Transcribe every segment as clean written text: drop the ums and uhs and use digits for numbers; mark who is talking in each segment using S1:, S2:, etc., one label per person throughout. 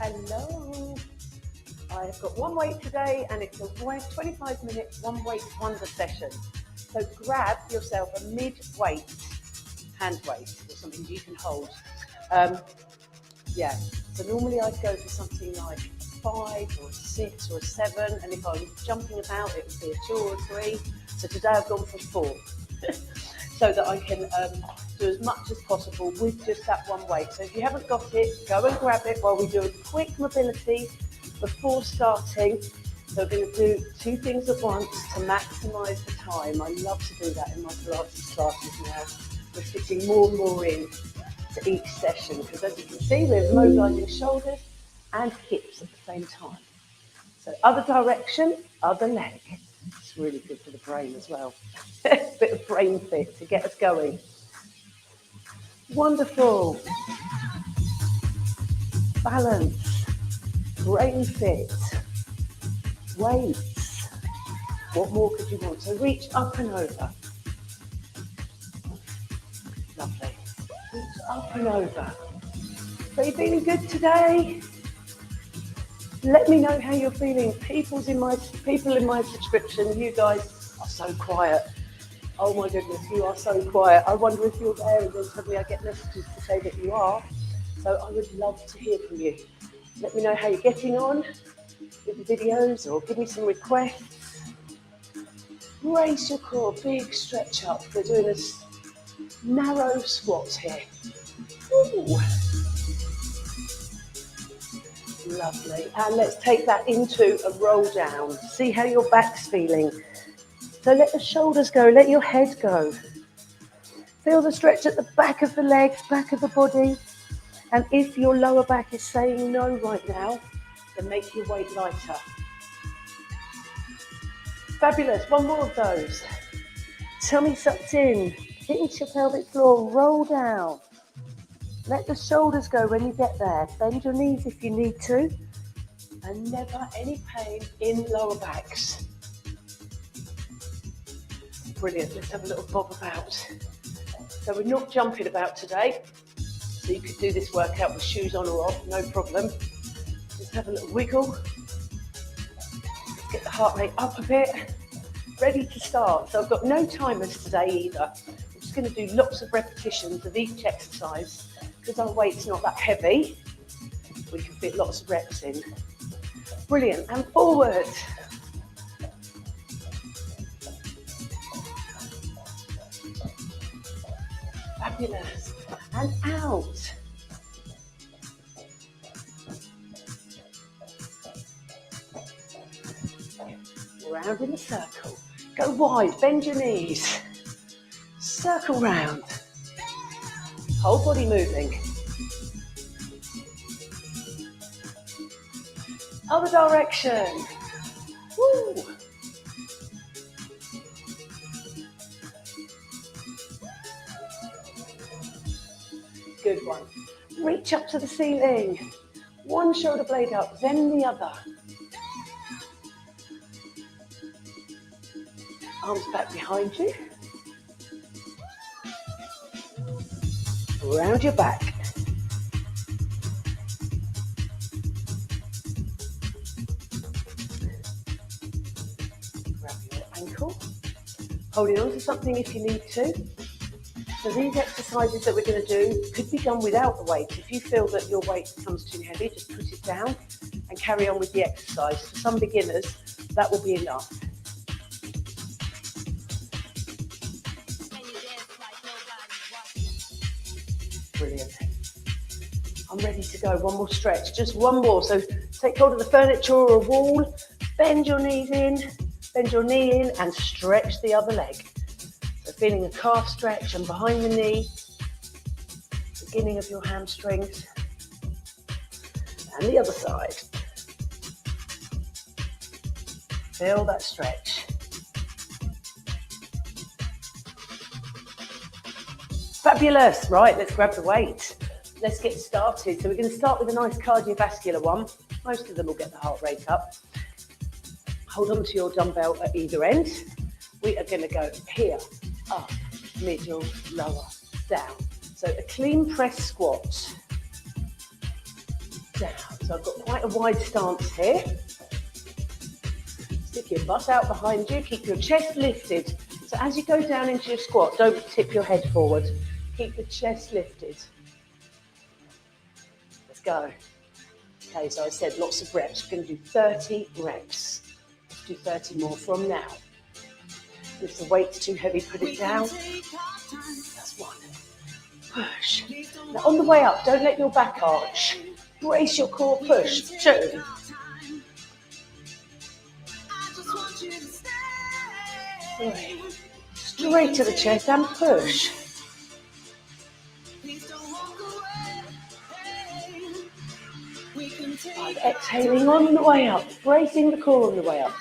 S1: Hello. I've got one weight today and it's a 25-minute one weight wonder session. So grab yourself a mid-weight hand weight or something you can hold. So normally I'd go for something like a 5 or a 6 or a 7, and if I was jumping about it would be a 2 or a 3. So today I've gone for 4 so that I can do as much as possible with just that one weight. So if you haven't got it, go and grab it while we do a quick mobility before starting. So we're going to do 2 things at once to maximise the time. I love to do that in my Pilates classes now. We're fitting more and more in to each session because, as you can see, we're mobilising shoulders and hips at the same time. So other direction, other leg. It's really good for the brain as well. A bit of brain fit to get us going. Wonderful. Balance. Brain fit. Weights. What more could you want? So reach up and over. Lovely. Reach up and over. So you're feeling good today? Let me know how you're feeling. People in my subscription, you guys are so quiet. Oh my goodness, you are so quiet. I wonder if you're there and then suddenly I get messages to say that you are. So I would love to hear from you. Let me know how you're getting on with the videos or give me some requests. Brace your core, big stretch up. We're doing a narrow squat here. Ooh. Lovely. And let's take that into a roll down. See how your back's feeling. So let the shoulders go, let your head go. Feel the stretch at the back of the legs, back of the body. And if your lower back is saying no right now, then make your weight lighter. Fabulous. One more of those. Tummy sucked in. Pinch your pelvic floor. Roll down. Let the shoulders go when you get there. Bend your knees if you need to. And never any pain in lower backs. Brilliant. Let's have a little bob about. So we're not jumping about today. So you could do this workout with shoes on or off, no problem. Just have a little wiggle. Get the heart rate up a bit. Ready to start. So I've got no timers today either. I'm just going to do lots of repetitions of each exercise. Because our weight's not that heavy, we can fit lots of reps in. Brilliant. And forward. Fabulous. And out. Round in a circle. Go wide, bend your knees. Circle round. Whole body moving. Other direction. Woo. Good one. Reach up to the ceiling. One shoulder blade up, then the other. Arms back behind you. Round your back. Grab your ankle. Holding on to something if you need to. So these exercises that we're going to do could be done without the weight. If you feel that your weight becomes too heavy, just put it down and carry on with the exercise. For some beginners, that will be enough. Brilliant. I'm ready to go. One more stretch, just one more. So take hold of the furniture or a wall, bend your knees in, bend your knee in and stretch the other leg. So feeling a calf stretch and behind the knee, beginning of your hamstrings. And the other side. Feel that stretch. Fabulous. Right, let's grab the weight. Let's get started. So we're going to start with a nice cardiovascular one. Most of them will get the heart rate up. Hold on to your dumbbell at either end. We are going to go here, up, middle, lower, down. So a clean press squat. down. So I've got quite a wide stance here. Stick your butt out behind you, keep your chest lifted. So as you go down into your squat, don't tip your head forward. Keep the chest lifted. Let's go. Okay, so I said lots of reps. We're going to do 30 reps. Let's do 30 more from now. If the weight's too heavy, put it down. That's one. Push. Now on the way up, don't let your back arch. Brace your core, push. 2. 3. Straight to the chest and push. 5. Exhaling on the way up, bracing the core on the way up.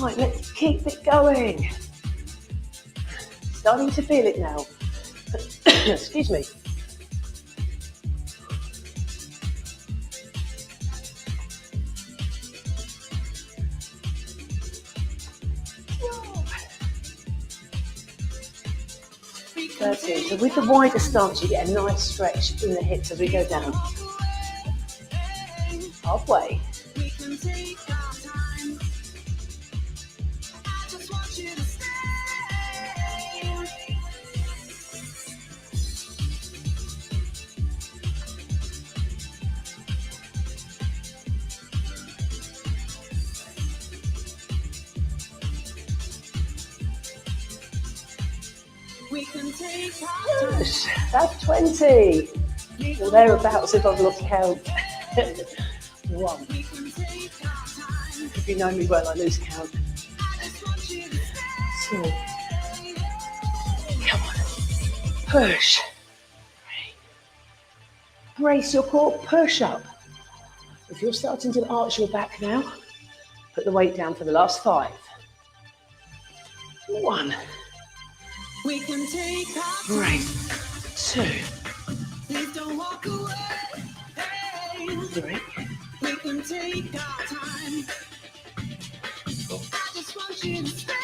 S1: Right, let's keep it going. Starting to feel it now. Excuse me. So with the wider stance, you get a nice stretch in the hips as we go down. Halfway. Push. That's 20. Or thereabouts if I've lost count. 1. If you know me well, I lose count. 2. Come on. Push. 3. Brace your core, push up. If you're starting to arch your back now, put the weight down for the last 5. 1. We can take our time. Right. 2. Please don't walk away. 3. We can take our time. I just want you to stay.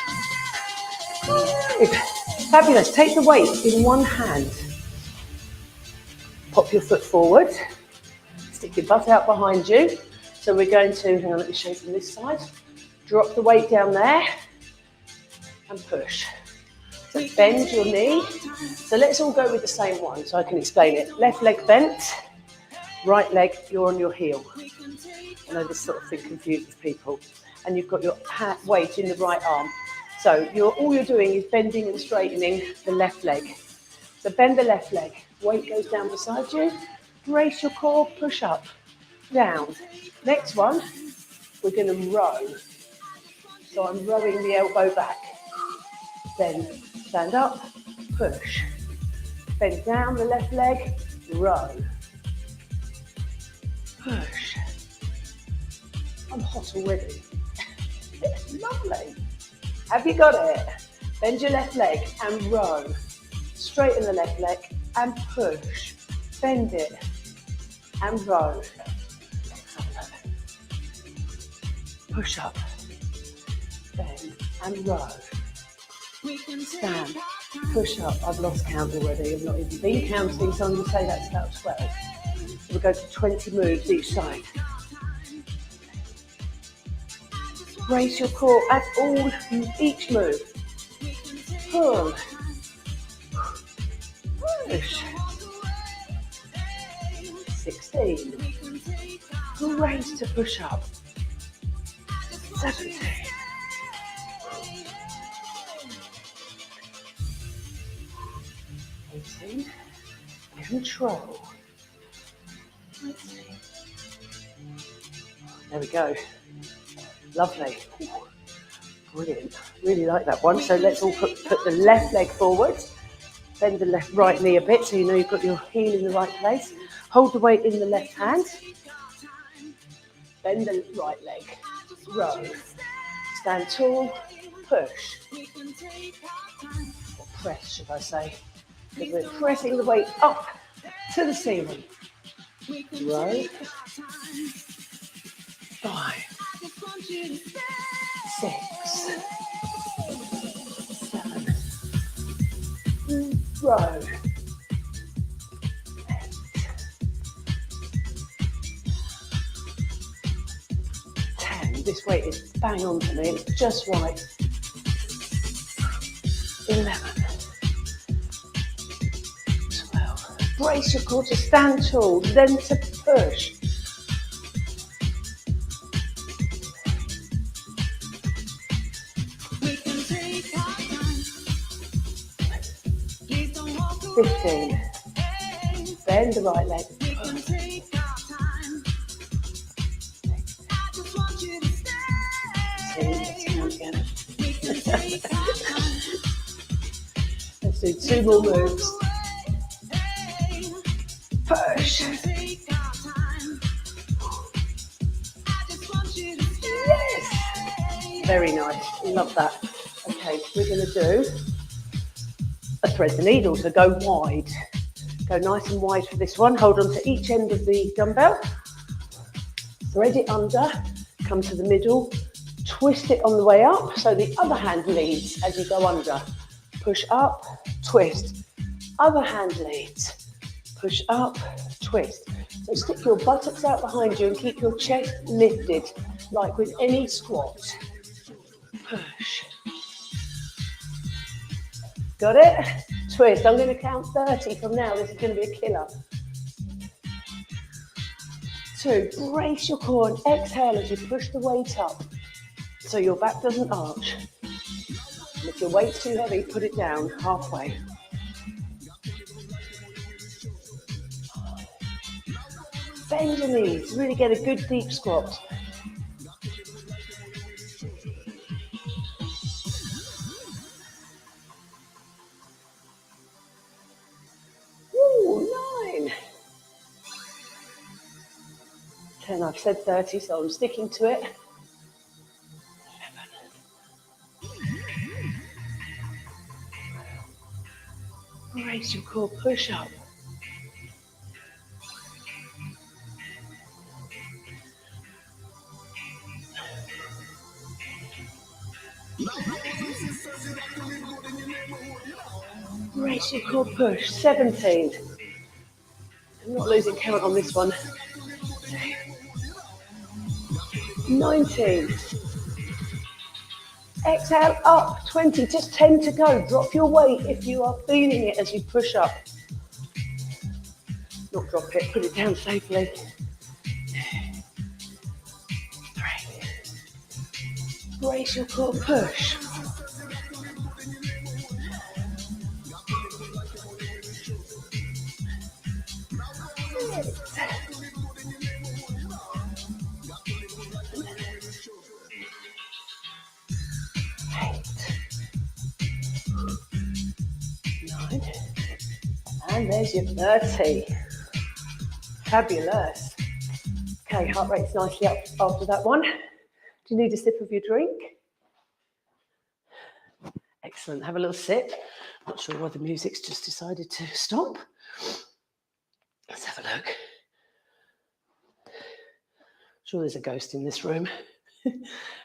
S1: Fabulous. Take the weight in one hand. Pop your foot forward. Stick your butt out behind you. So we're going to, hang on, let me show you from this side. Drop the weight down there and push. So bend your knee. So let's all go with the same one so I can explain it. Left leg bent, right leg, you're on your heel. I know this sort of thing confuses people. And you've got your weight in the right arm. So all you're doing is bending and straightening the left leg. So bend the left leg. Weight goes down beside you. Brace your core, push up, down. Next one, we're going to row. So I'm rowing the elbow back. Then stand up, push. Bend down the left leg, row. Push. I'm hot already. Lovely. Have you got it? Bend your left leg and row. Straighten the left leg and push. Bend it and row. Push up. Bend and row. Stand. Push up. I've lost count already. I've not even been counting, so I'm going to say that's about 12. We'll go to 20 moves each side. Brace your core at each move. Pull. Push. 16. Brace to push up. 17. 18. Control. 19. There we go. Lovely. Brilliant. Really like that one. So let's all put the left leg forward. Bend the right knee a bit so you know you've got your heel in the right place. Hold the weight in the left hand. Bend the right leg. Row. Stand tall. Push. Or press, should I say. Because we're pressing the weight up to the ceiling. Row. 5. 6, 7, row, 10. This weight is bang on for me, it's just right. 11, 12. Brace your core to stand tall, then to push. 15. Bend the right leg. 16. Let's do 2 more moves. Push. Yes. Very nice. Love that. Okay, we're going to do a thread the needle, so go wide. Go nice and wide for this one. Hold on to each end of the dumbbell. Thread it under, come to the middle, twist it on the way up, so the other hand leads as you go under. Push up, twist. Other hand leads. Push up, twist. So stick your buttocks out behind you and keep your chest lifted, like with any squat. Push. Got it? Twist. I'm going to count 30 from now. This is going to be a killer. 2, brace your core and exhale as you push the weight up so your back doesn't arch. And if your weight's too heavy, put it down halfway. Bend your knees, really get a good deep squat. Ooh, 9. 10, I've said 30, so I'm sticking to it. 11. Brace your core, push up. 17. I'm not losing count on this one. 19. Exhale up, 20, just 10 to go. Drop your weight if you are feeling it as you push up. Not drop it, put it down safely. 3. Brace your core, push. 9. And there's your 30. Fabulous. Okay, heart rate's nicely up after that one. Do you need a sip of your drink? Excellent. Have a little sip. Not sure why the music's just decided to stop. Let's have a look. Sure there's a ghost in this room.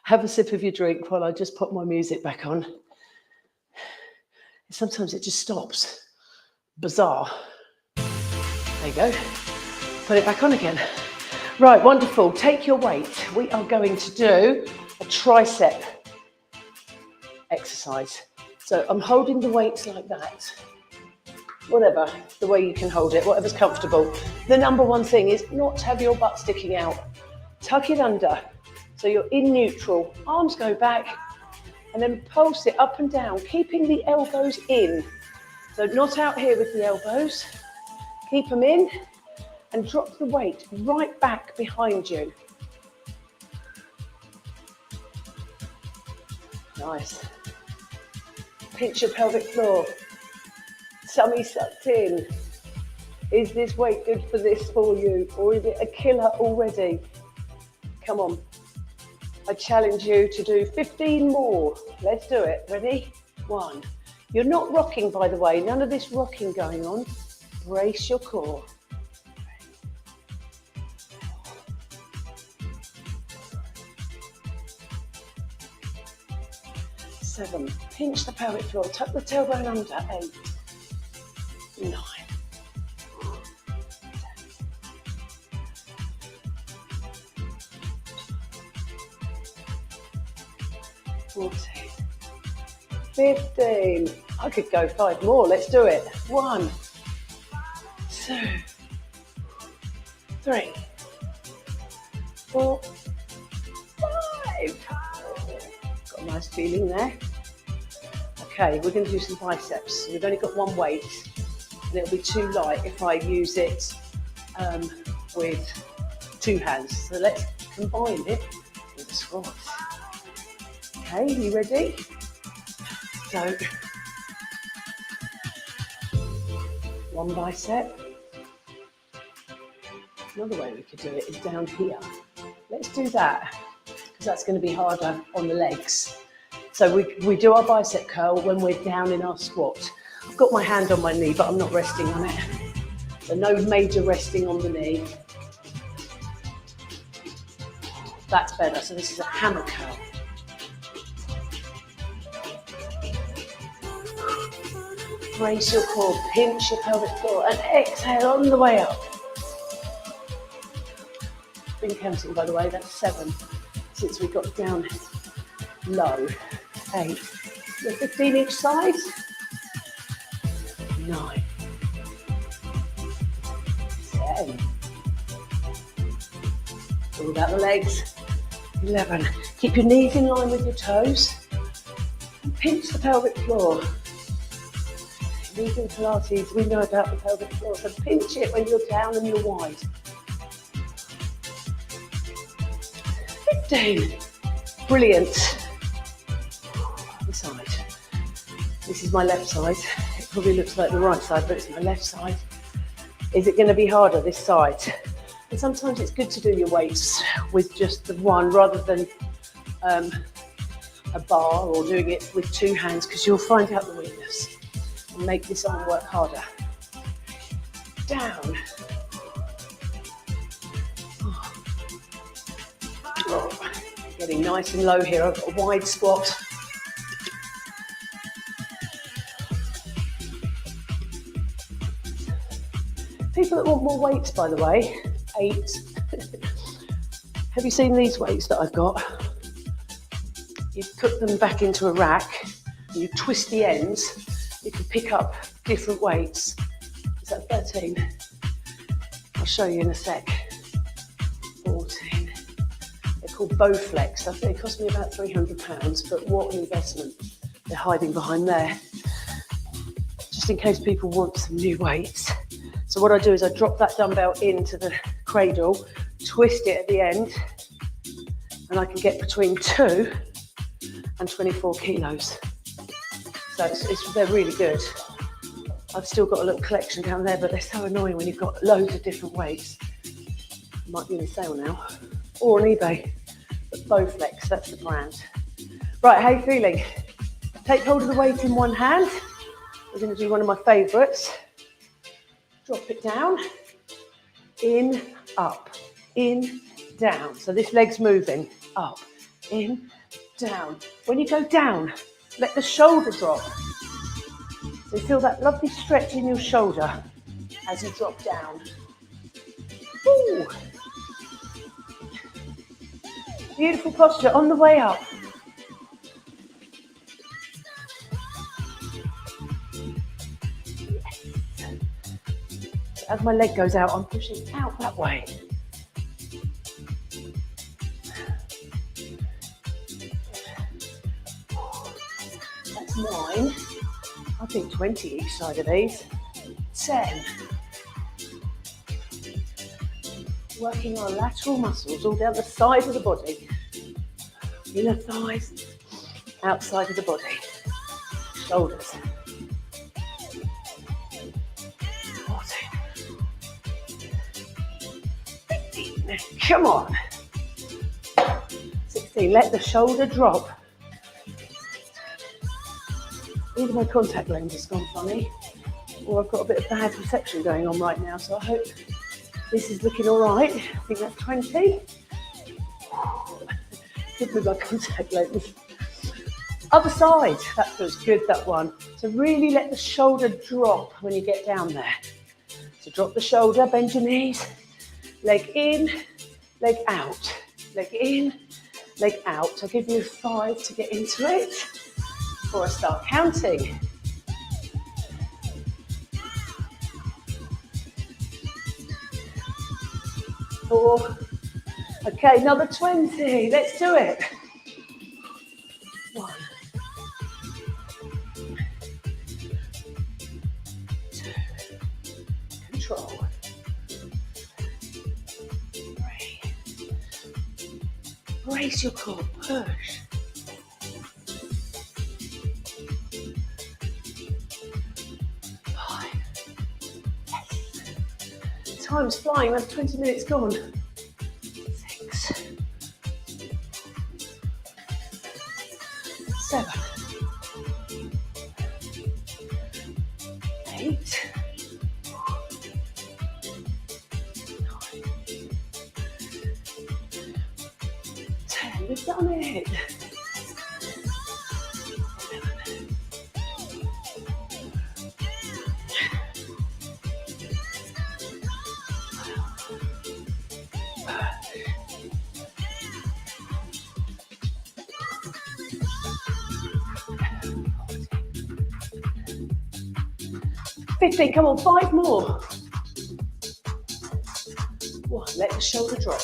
S1: Have a sip of your drink while I just put my music back on. Sometimes it just stops. Bizarre. There you go. Put it back on again. Right, wonderful. Take your weight. We are going to do a tricep exercise. So I'm holding the weights like that. Whatever, the way you can hold it, whatever's comfortable. The number one thing is not to have your butt sticking out. Tuck it under. So you're in neutral. Arms go back and then pulse it up and down, keeping the elbows in. So not out here with the elbows. Keep them in and drop the weight right back behind you. Nice. Pinch your pelvic floor. Tummy sucked in. Is this weight good for this for you, or is it a killer already? Come on. I challenge you to do 15 more. Let's do it. Ready? 1. You're not rocking, by the way. None of this rocking going on. Brace your core. 3. 7. Pinch the pelvic floor. Tuck the tailbone under. 8, 9. 14, 15. I could go 5 more. Let's do it. 1, 2, 3, 4, 5. Got a nice feeling there. Okay, we're going to do some biceps. We've only got one weight, and it'll be too light if I use it with 2 hands. So let's combine it with the squats. Okay, you ready? So, 1 bicep. Another way we could do it is down here. Let's do that, because that's going to be harder on the legs. So we do our bicep curl when we're down in our squat. I've got my hand on my knee, but I'm not resting on it. So no major resting on the knee. That's better. So this is a hammer curl. Brace your core, pinch your pelvic floor, and exhale on the way up. Been counting, by the way, that's 7 since we got down low. 8, the 15 each side. 9, 10. All about the legs. 11. Keep your knees in line with your toes. And pinch the pelvic floor. These in Pilates, we know about the pelvic floor, so pinch it when you're down and you're wide. 15. Brilliant. Other side. This is my left side. It probably looks like the right side, but it's my left side. Is it going to be harder this side? And sometimes it's good to do your weights with just the one rather than a bar or doing it with 2 hands, because you'll find out the weakness and make this arm work harder. Down. Oh. Getting nice and low here. I've got a wide squat. People that want more weights, by the way, 8. Have you seen these weights that I've got? You put them back into a rack, and you twist the ends. You can pick up different weights. Is that 13? I'll show you in a sec. 14. They're called Bowflex. I think they cost me about £300, but what an investment they're hiding behind there. Just in case people want some new weights. So what I do is I drop that dumbbell into the cradle, twist it at the end, and I can get between 2 and 24 kilos. So they're really good. I've still got a little collection down there, but they're so annoying when you've got loads of different weights. Might be on sale now, or on eBay. But Bowflex, that's the brand. Right, how are you feeling? Take hold of the weight in one hand. We're going to do one of my favourites. Drop it down, in, up, in, down. So this leg's moving, up, in, down. When you go down, let the shoulder drop. So you feel that lovely stretch in your shoulder as you drop down. Ooh. Beautiful posture on the way up. So as my leg goes out, I'm pushing out that way. That's 9. I think 20 each side of these. 10. Working our lateral muscles all down the side of the body. Inner thighs, outside of the body. Shoulders. 14. 15. Come on. 16. Let the shoulder drop. Either my contact lens has gone funny, or I've got a bit of bad reception going on right now, so I hope this is looking all right. I think that's 20. Give me my contact lens. Other side. That feels good, that one. So really let the shoulder drop when you get down there. So drop the shoulder, bend your knees. Leg in, leg out. Leg in, leg out. I'll give you 5 to get into it before I start counting. 4. Okay, another 20. Let's do it. 1. 2. Control. 3. Brace your core. Push. 5. Yes. Time's flying. That's 20 minutes gone. 6. 7. 8. 9. 10. We've done it. 15, come on, 5 more. 1, let the shoulder drop.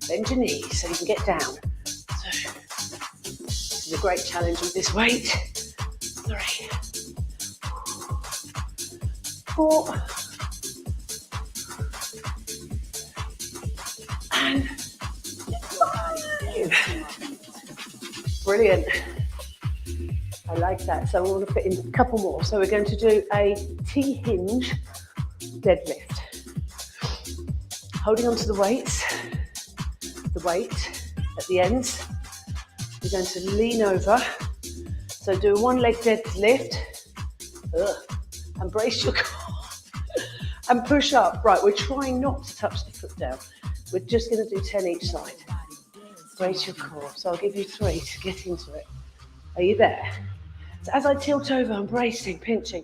S1: Bend your knees so you can get down. 2. This is a great challenge with this weight. 3. 4. And 5. Brilliant. I like that. So we want to fit in a couple more. So we're going to do a T-hinge deadlift. Holding onto the weight at the ends. We're going to lean over. So do a 1 leg deadlift. And brace your core. And push up. Right, we're trying not to touch the foot down. We're just going to do 10 each side. Brace your core. So I'll give you 3 to get into it. Are you there? So as I tilt over, I'm bracing, pinching.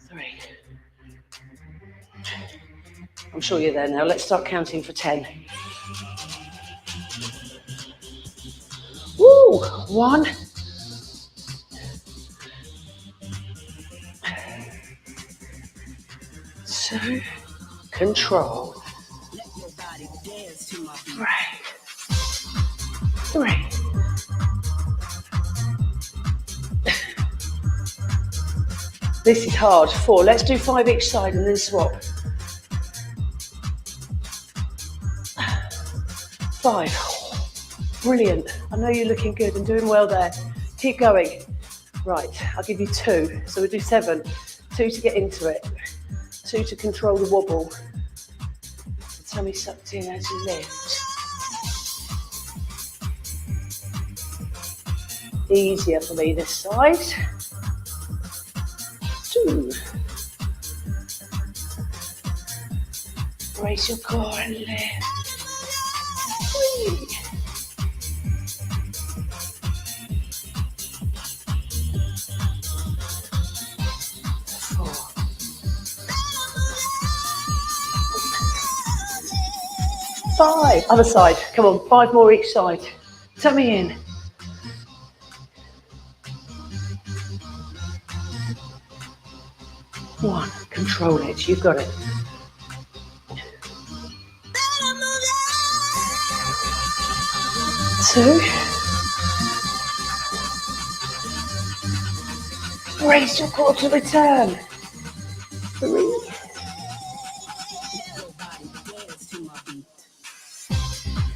S1: 3. I'm sure you're there now. Let's start counting for 10. Woo! 1. 2. Control. 3. 3. 'This is hard. 4. Let's do 5 each side and then swap. 5. Brilliant. I know you're looking good and doing well there. Keep going. Right, I'll give you 2. So we'll do 7. 2 to get into it. 2 to control the wobble. Tummy sucked in as you lift. Easier for me this side. 2. Brace your core and lift. 3. 4. 5. Other side. Come on, 5 more each side. Tummy in. 1. Control it. You've got it. 2. Brace your core to return. 3.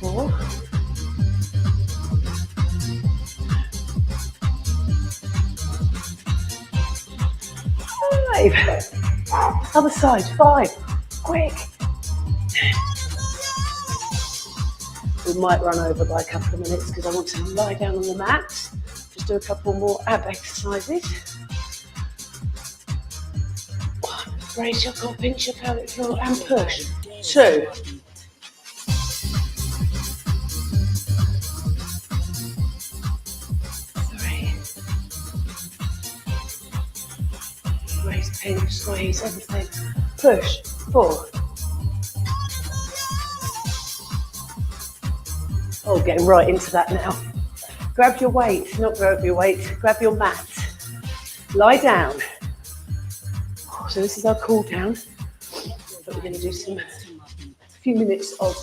S1: 4. 5. Other side. 5. Quick. We might run over by a couple of minutes because I want to lie down on the mat. Just do a couple more ab exercises. 1. Brace your core, pinch your pelvic floor and push. 2. 3. pinch, squeeze, everything. Push, 4. Oh, getting right into that now. Grab your weight, not grab your weight, grab your mat. Lie down. So this is our cool down. But we're going to do a few minutes of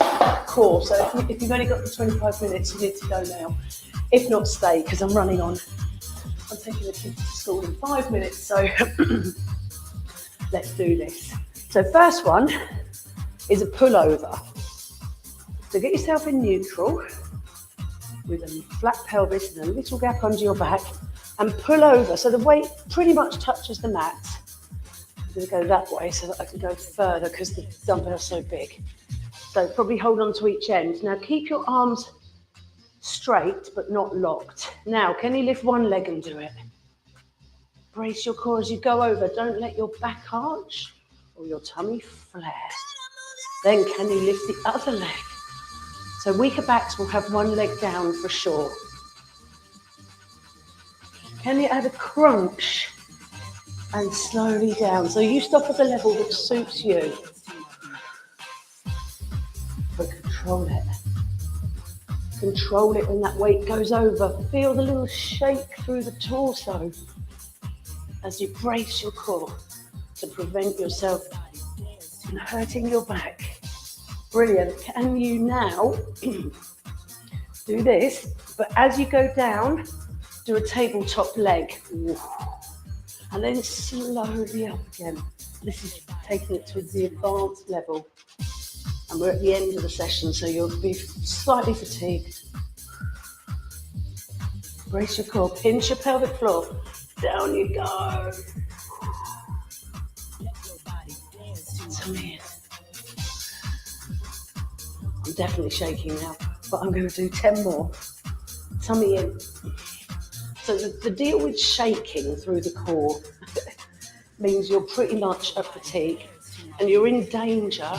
S1: core. So if you've only got the 25 minutes, you need to go now. If not, stay, because I'm running on. I'm taking the kids to school in 5 minutes, so let's do this. So first one is a pullover. So get yourself in neutral with a flat pelvis and a little gap under your back and pull over. So the weight pretty much touches the mat. I'm going to go that way so that I can go further because the dumbbell's so big. So probably hold on to each end. Now keep your arms straight but not locked. Now, can you lift one leg and do it? Brace your core as you go over. Don't let your back arch or your tummy flare. Then can you lift the other leg? So weaker backs will have one leg down for sure. Can you add a crunch and slowly down? So you stop at the level that suits you. But control it. Control it when that weight goes over. Feel the little shake through the torso as you brace your core to prevent yourself from hurting your back. Brilliant. Can you now do this, but as you go down, do a tabletop leg. And then slowly up again. This is taking it to the advanced level. And we're at the end of the session, so you'll be slightly fatigued. Brace your core, pinch your pelvic floor. Down you go. Tummy in. I'm definitely shaking now, but I'm going to do 10 more. Tummy in. So the deal with shaking through the core means you're pretty much at fatigue and you're in danger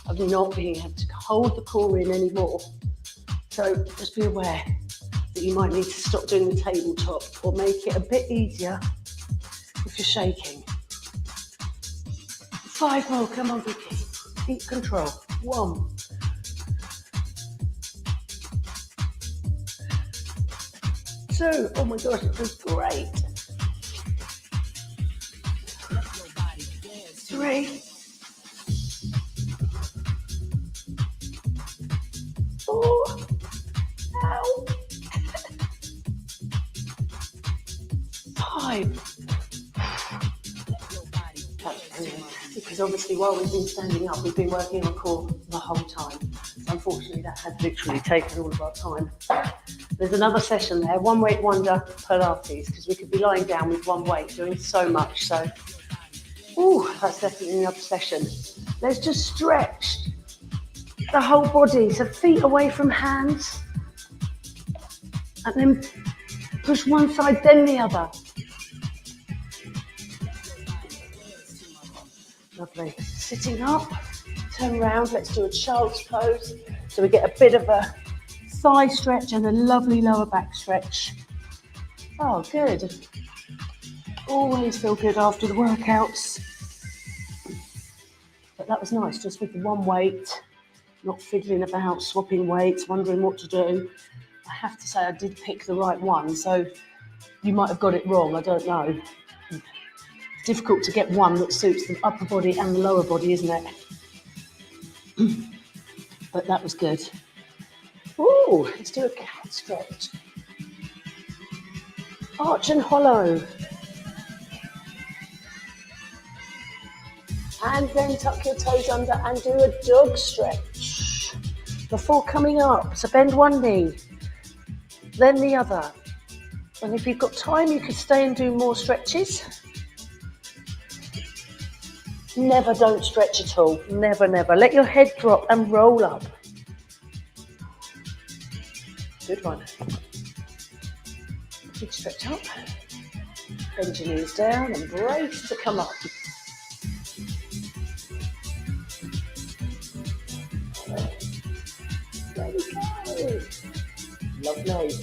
S1: of not being able to hold the core in anymore. So just be aware that you might need to stop doing the tabletop or make it a bit easier if you're shaking. 5 more, come on Vicky, keep control. 1. 2, oh my gosh, it feels great. 3. 4. Ow. 5. That's brilliant. Because obviously while we've been standing up, we've been working on core the whole time. So unfortunately that has literally taken all of our time. There's another session there, One Weight Wonder Pilates, because we could be lying down with one weight doing so much. So, that's definitely another session. Let's just stretch the whole body. So feet away from hands. And then push one side, then the other. Lovely. Sitting up, turn around. Let's do a child's pose. So we get a bit of a thigh stretch and a lovely lower back stretch. Oh, good. Always feel good after the workouts. But that was nice, just with the one weight, not fiddling about, swapping weights, wondering what to do. I have to say I did pick the right one, so you might have got it wrong, I don't know. It's difficult to get one that suits the upper body and the lower body, isn't it? But that was good. Ooh, let's do a cat stretch. Arch and hollow. And then tuck your toes under and do a dog stretch before coming up. So bend one knee, then the other. And if you've got time, you could stay and do more stretches. Never don't stretch at all. Never, never. Let your head drop and roll up. Good one. Big stretch up. Bend your knees down and brace to come up. There we go. Lovely.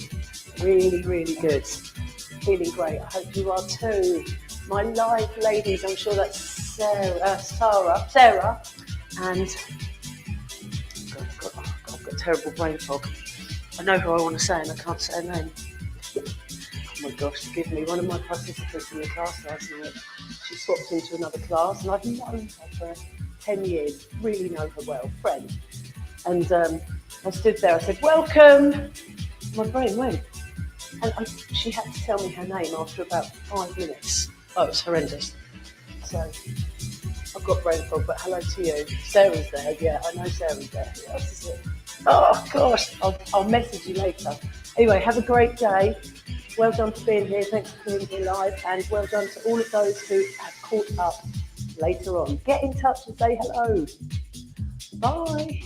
S1: Really, really good. Feeling great. I hope you are too. my live ladies. I'm sure that's Sarah, and God, I've got terrible brain fog. I know who I want to say and I can't say her name. Oh my gosh, forgive me. One of my participants in the class last night, she swapped into another class, and I've known her for 10 years, really know her well, friend. And I stood there, I said, welcome. My brain went. And she had to tell me her name after about 5 minutes. Oh, it's horrendous. So I've got brain fog, but hello to you. Sarah's there, yeah, I know Sarah's there. Who else is it? Oh gosh, I'll message you later. Anyway, have a great day. Well done for being here. Thanks for being here live, and well done to all of those who have caught up later on. Get in touch and say hello. Bye.